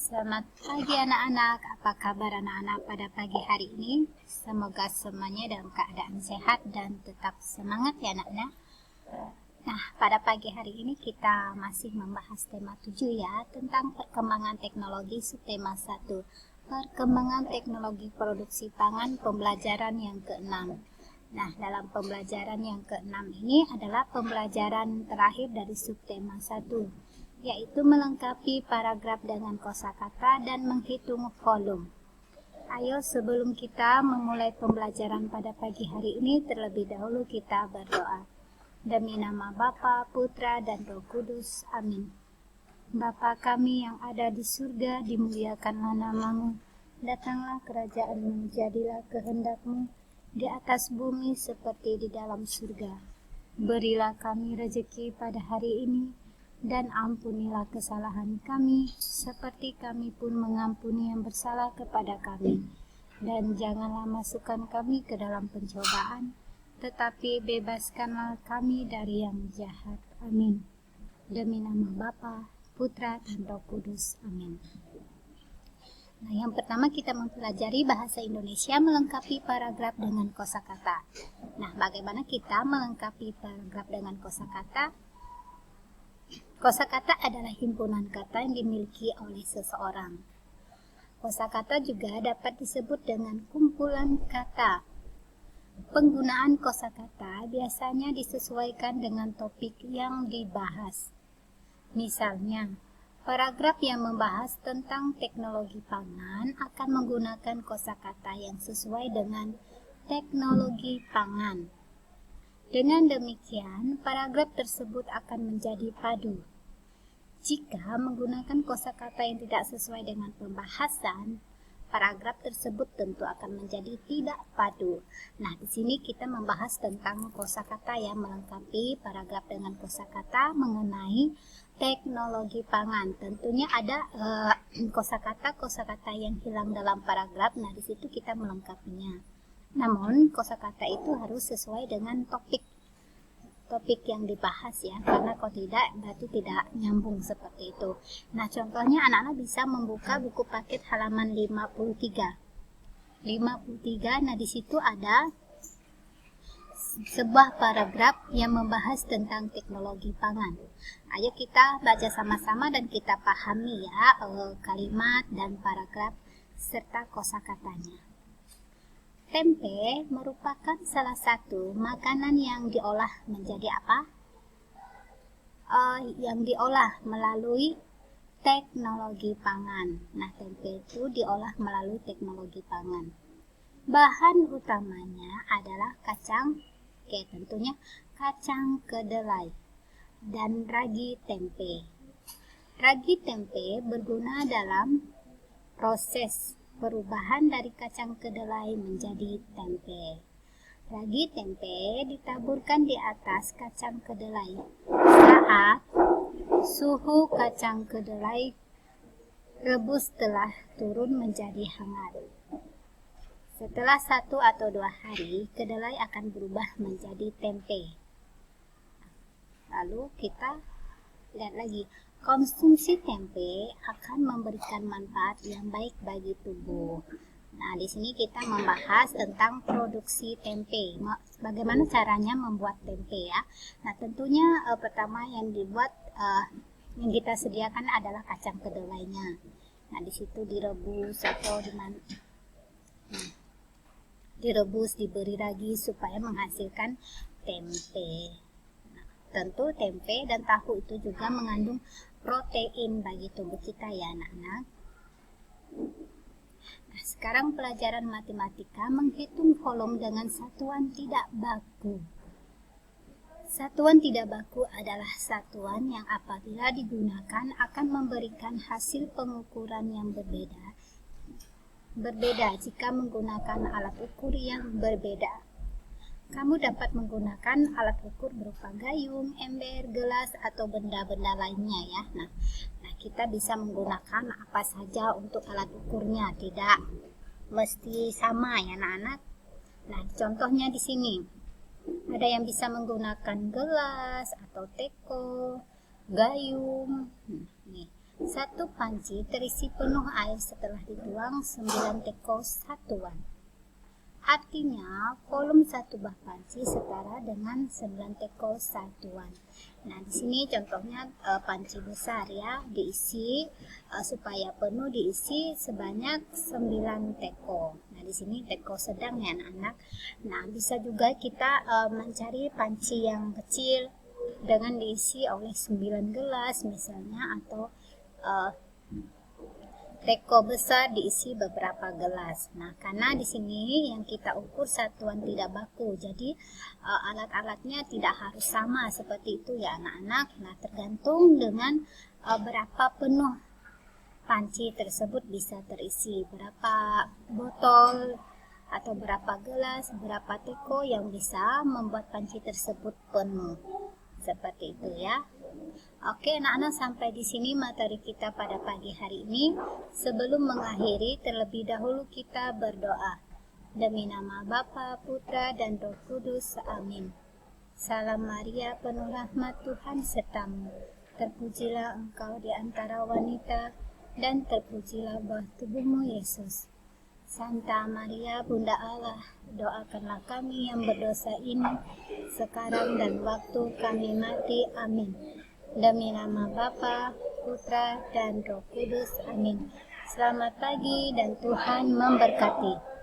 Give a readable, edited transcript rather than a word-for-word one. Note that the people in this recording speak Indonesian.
Selamat pagi anak-anak, apa kabar anak-anak pada pagi hari ini? Semoga semuanya dalam keadaan sehat dan tetap semangat ya anak-anak. Nah, pada pagi hari ini kita masih membahas tema 7 ya, tentang perkembangan teknologi subtema 1, perkembangan teknologi produksi pangan pembelajaran yang ke-6. Nah, dalam pembelajaran yang ke-6 ini adalah pembelajaran terakhir dari subtema 1, yaitu melengkapi paragraf dengan kosakata dan menghitung volume. Ayo sebelum kita memulai pembelajaran pada pagi hari ini, terlebih dahulu kita berdoa. Demi nama Bapa, Putra, dan Roh Kudus. Amin. Bapa kami yang ada di surga, dimuliakanlah nama-Mu. Datanglah kerajaan-Mu, jadilah kehendak-Mu di atas bumi seperti di dalam surga. Berilah kami rezeki pada hari ini, dan ampunilah kesalahan kami, seperti kami pun mengampuni yang bersalah kepada kami. Dan janganlah masukkan kami ke dalam pencobaan, tetapi bebaskanlah kami dari yang jahat. Amin. Demi nama Bapa, Putra, dan Roh Kudus. Amin. Nah, yang pertama kita mempelajari bahasa Indonesia melengkapi paragraf dengan kosakata. Nah, bagaimana kita melengkapi paragraf dengan kosakata? Kosakata adalah himpunan kata yang dimiliki oleh seseorang. Kosakata juga dapat disebut dengan kumpulan kata. Penggunaan kosakata biasanya disesuaikan dengan topik yang dibahas. Misalnya, paragraf yang membahas tentang teknologi pangan akan menggunakan kosakata yang sesuai dengan teknologi pangan. Dengan demikian, paragraf tersebut akan menjadi padu. Jika menggunakan kosakata yang tidak sesuai dengan pembahasan, paragraf tersebut tentu akan menjadi tidak padu. Nah, di sini kita membahas tentang kosakata yang melengkapi paragraf dengan kosakata mengenai teknologi pangan. Tentunya ada kosakata yang hilang dalam paragraf. Nah, di situ kita melengkapinya. Namun, kosakata itu harus sesuai dengan topik yang dibahas ya, karena kalau tidak berarti tidak nyambung seperti itu. Nah, contohnya anak-anak bisa membuka buku paket halaman 53. Nah, di situ ada sebuah paragraf yang membahas tentang teknologi pangan. Ayo kita baca sama-sama dan kita pahami ya kalimat dan paragraf serta kosakatanya. Tempe merupakan salah satu makanan yang diolah menjadi apa? Yang diolah melalui teknologi pangan. Nah, tempe itu diolah melalui teknologi pangan. Bahan utamanya adalah kacang, tentunya kacang kedelai dan ragi tempe. Ragi tempe berguna dalam proses perubahan dari kacang kedelai menjadi tempe. Ragi tempe ditaburkan di atas kacang kedelai saat suhu kacang kedelai rebus telah turun menjadi hangat. Setelah 1 atau 2 hari, kedelai akan berubah menjadi tempe. Lalu kita lihat lagi. Konsumsi tempe akan memberikan manfaat yang baik bagi tubuh. Nah, di sini kita membahas tentang produksi tempe. Bagaimana caranya membuat tempe ya? Nah, tentunya pertama yang dibuat yang kita sediakan adalah kacang kedelainya. Nah, di situ direbus atau direbus, diberi ragi supaya menghasilkan tempe. Tentu tempe dan tahu itu juga mengandung protein bagi tubuh kita ya anak-anak. Nah, sekarang pelajaran matematika menghitung volume dengan satuan tidak baku. Satuan tidak baku adalah satuan yang apabila digunakan akan memberikan hasil pengukuran yang berbeda jika menggunakan alat ukur yang berbeda. Kamu dapat menggunakan alat ukur berupa gayung, ember, gelas, atau benda-benda lainnya ya. Nah, kita bisa menggunakan apa saja untuk alat ukurnya, tidak mesti sama ya anak-anak. Nah, contohnya di sini ada yang bisa menggunakan gelas atau teko, gayung. Nih, Satu panci terisi penuh air setelah dituang 9 teko satuan. Artinya, volume satu bah panci setara dengan 9 teko satuan. Nah, di sini contohnya panci besar ya, diisi supaya penuh diisi sebanyak 9 teko. Nah, di sini teko sedang ya anak-anak. Nah, bisa juga kita mencari panci yang kecil dengan diisi oleh 9 gelas misalnya, atau teko besar diisi beberapa gelas. Nah, karena di sini yang kita ukur satuan tidak baku, jadi alat-alatnya tidak harus sama seperti itu ya anak-anak. Nah, tergantung dengan berapa penuh panci tersebut bisa terisi, berapa botol atau berapa gelas, berapa teko yang bisa membuat panci tersebut penuh. Seperti itu ya. Oke anak-anak, sampai di sini materi kita pada pagi hari ini. Sebelum mengakhiri, terlebih dahulu kita berdoa. Demi nama Bapa, Putra, dan Roh Kudus. Amin. Salam Maria, penuh rahmat Tuhan sertamu. Terpujilah engkau di antara wanita, dan terpujilah buah tubuhmu Yesus. Santa Maria, Bunda Allah, doakanlah kami yang berdosa ini, sekarang dan waktu kami mati. Amin. Demi nama Bapa, Putra, dan Roh Kudus. Amin. Selamat pagi dan Tuhan memberkati.